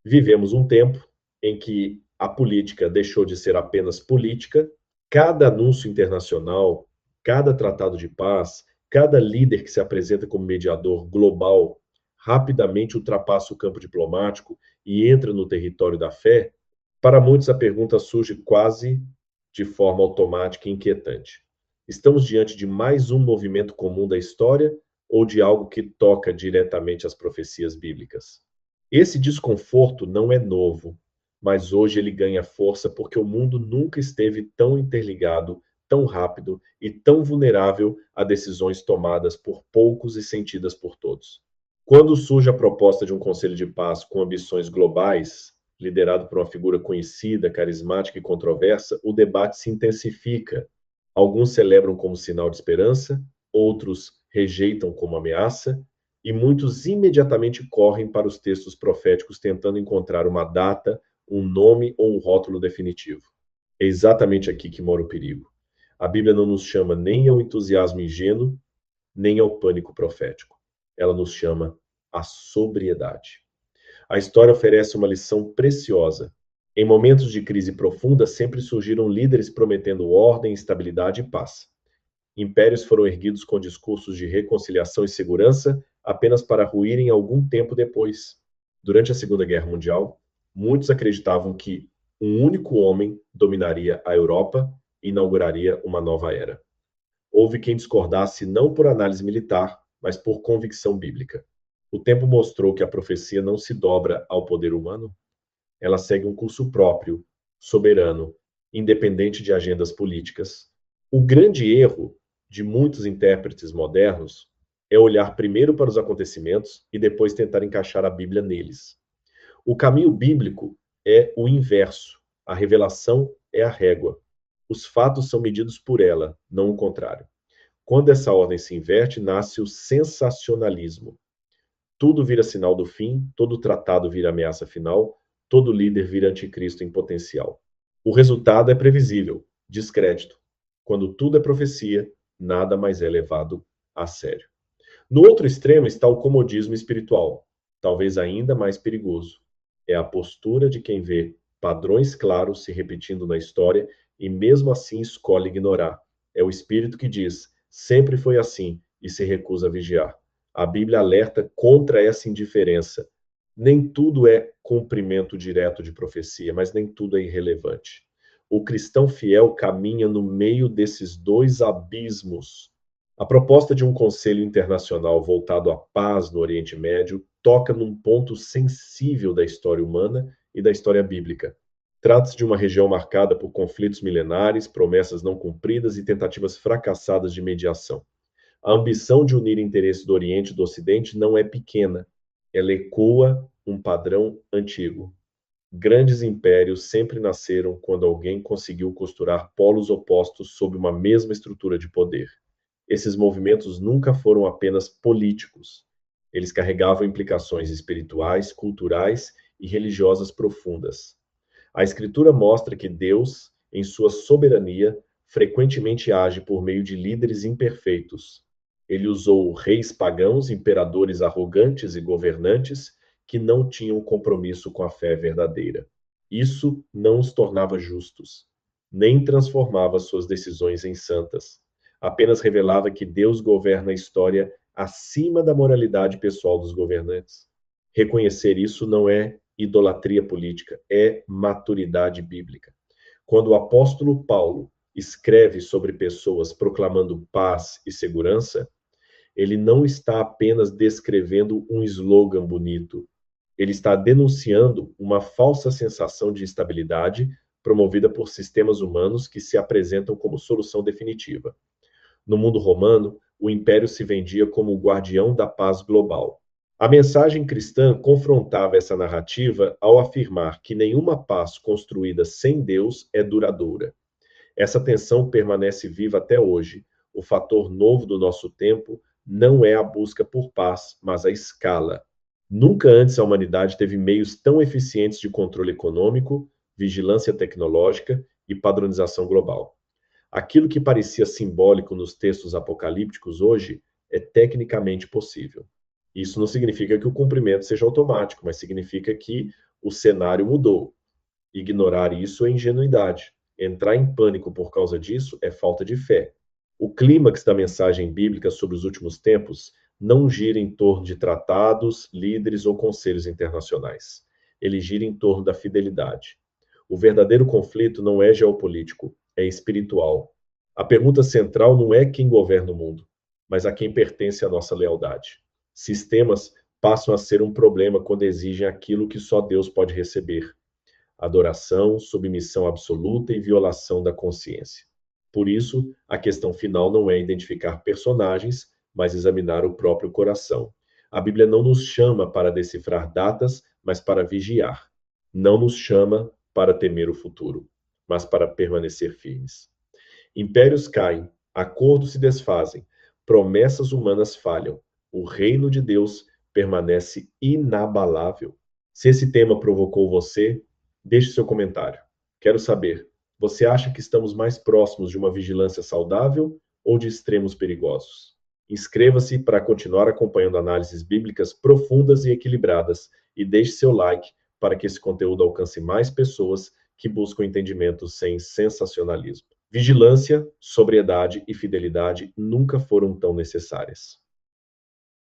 Vivemos um tempo em que a política deixou de ser apenas política, cada anúncio internacional, cada tratado de paz, cada líder que se apresenta como mediador global rapidamente ultrapassa o campo diplomático e entra no território da fé. Para muitos, a pergunta surge quase de forma automática e inquietante: estamos diante de mais um movimento comum da história ou de algo que toca diretamente às profecias bíblicas? Esse desconforto não é novo, mas hoje ele ganha força porque o mundo nunca esteve tão interligado, tão rápido e tão vulnerável a decisões tomadas por poucos e sentidas por todos. Quando surge a proposta de um conselho de paz com ambições globais, liderado por uma figura conhecida, carismática e controversa, o debate se intensifica. Alguns celebram como sinal de esperança, outros rejeitam como ameaça, e muitos imediatamente correm para os textos proféticos tentando encontrar uma data, um nome ou um rótulo definitivo. É exatamente aqui que mora o perigo. A Bíblia não nos chama nem ao entusiasmo ingênuo, nem ao pânico profético. Ela nos chama à sobriedade. A história oferece uma lição preciosa. Em momentos de crise profunda, sempre surgiram líderes prometendo ordem, estabilidade e paz. Impérios foram erguidos com discursos de reconciliação e segurança apenas para ruírem algum tempo depois. Durante a Segunda Guerra Mundial, muitos acreditavam que um único homem dominaria a Europa e inauguraria uma nova era. Houve quem discordasse não por análise militar, mas por convicção bíblica. O tempo mostrou que a profecia não se dobra ao poder humano, ela segue um curso próprio, soberano, independente de agendas políticas. O grande erro de muitos intérpretes modernos é olhar primeiro para os acontecimentos e depois tentar encaixar a Bíblia neles. O caminho bíblico é o inverso. A revelação é a régua. Os fatos são medidos por ela, não o contrário. Quando essa ordem se inverte, nasce o sensacionalismo. Tudo vira sinal do fim, todo tratado vira ameaça final, todo líder vira anticristo em potencial. O resultado é previsível: descrédito. Quando tudo é profecia, nada mais é levado a sério. No outro extremo está o comodismo espiritual, talvez ainda mais perigoso. É a postura de quem vê padrões claros se repetindo na história e mesmo assim escolhe ignorar. É o espírito que diz: sempre foi assim, e se recusa a vigiar. A Bíblia alerta contra essa indiferença. Nem tudo é cumprimento direto de profecia, mas nem tudo é irrelevante. O cristão fiel caminha no meio desses dois abismos. A proposta de um conselho internacional voltado à paz no Oriente Médio toca num ponto sensível da história humana e da história bíblica. Trata-se de uma região marcada por conflitos milenares, promessas não cumpridas e tentativas fracassadas de mediação. A ambição de unir interesses do Oriente e do Ocidente não é pequena. Ela ecoa um padrão antigo. Grandes impérios sempre nasceram quando alguém conseguiu costurar polos opostos sob uma mesma estrutura de poder. Esses movimentos nunca foram apenas políticos. Eles carregavam implicações espirituais, culturais e religiosas profundas. A Escritura mostra que Deus, em sua soberania, frequentemente age por meio de líderes imperfeitos. Ele usou reis pagãos, imperadores arrogantes e governantes que não tinham compromisso com a fé verdadeira. Isso não os tornava justos, nem transformava suas decisões em santas. Apenas revelava que Deus governa a história acima da moralidade pessoal dos governantes. Reconhecer isso não é idolatria política, é maturidade bíblica. Quando o apóstolo Paulo escreve sobre pessoas proclamando paz e segurança, ele não está apenas descrevendo um slogan bonito, ele está denunciando uma falsa sensação de estabilidade promovida por sistemas humanos que se apresentam como solução definitiva. No mundo romano, o império se vendia como o guardião da paz global. A mensagem cristã confrontava essa narrativa ao afirmar que nenhuma paz construída sem Deus é duradoura. Essa tensão permanece viva até hoje. O fator novo do nosso tempo não é a busca por paz, mas a escala. Nunca antes a humanidade teve meios tão eficientes de controle econômico, vigilância tecnológica e padronização global. Aquilo que parecia simbólico nos textos apocalípticos hoje é tecnicamente possível. Isso não significa que o cumprimento seja automático, mas significa que o cenário mudou. Ignorar isso é ingenuidade. Entrar em pânico por causa disso é falta de fé. O clímax da mensagem bíblica sobre os últimos tempos não gira em torno de tratados, líderes ou conselhos internacionais. Ele gira em torno da fidelidade. O verdadeiro conflito não é geopolítico, é espiritual. A pergunta central não é quem governa o mundo, mas a quem pertence a nossa lealdade. Sistemas passam a ser um problema quando exigem aquilo que só Deus pode receber: adoração, submissão absoluta e violação da consciência. Por isso, a questão final não é identificar personagens, mas examinar o próprio coração. A Bíblia não nos chama para decifrar datas, mas para vigiar. Não nos chama para temer o futuro, mas para permanecer firmes. Impérios caem, acordos se desfazem, promessas humanas falham. O reino de Deus permanece inabalável. Se esse tema provocou você, deixe seu comentário. Quero saber, você acha que estamos mais próximos de uma vigilância saudável ou de extremos perigosos? Inscreva-se para continuar acompanhando análises bíblicas profundas e equilibradas e deixe seu like para que esse conteúdo alcance mais pessoas que buscam entendimento sem sensacionalismo. Vigilância, sobriedade e fidelidade nunca foram tão necessárias.